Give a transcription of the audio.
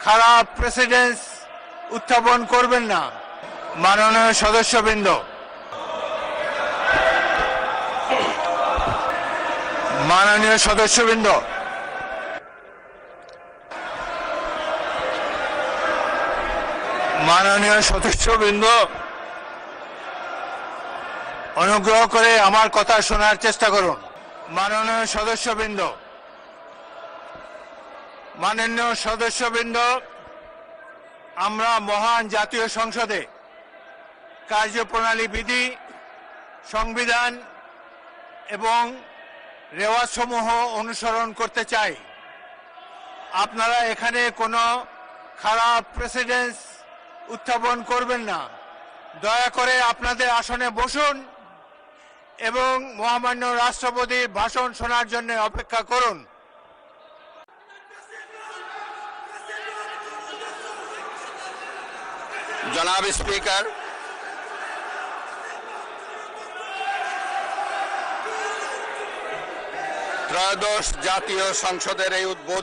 খারাপ প্রেসিডেন্স উত্থাপন করবেন না। মাননীয় সদস্যবৃন্দ, মাননীয় সদস্যবৃন্দ, মাননীয় সদস্যবৃন্দ, অনুগ্রহ করে আমার কথা শোনার চেষ্টা করুন। মাননীয় সদস্যবৃন্দ, মাননীয় সদস্যবৃন্দ, আমরা মহান জাতীয় সংসদে কার্যপ্রণালী বিধি, সংবিধান এবং রেওয়াজসমূহ অনুসরণ করতে চাই। আপনারা এখানে কোনো খারাপ প্রেসিডেন্স উত্থাপন করবেন না। দয়া করে আপনাদের আসনে বসুন এবং মহামান্য রাষ্ট্রপতির ভাষণ শোনার জন্য অপেক্ষা করুন। জনাব স্পিকার, ত্রয়োদশ জাতীয় সংসদের এই উদ্বোধন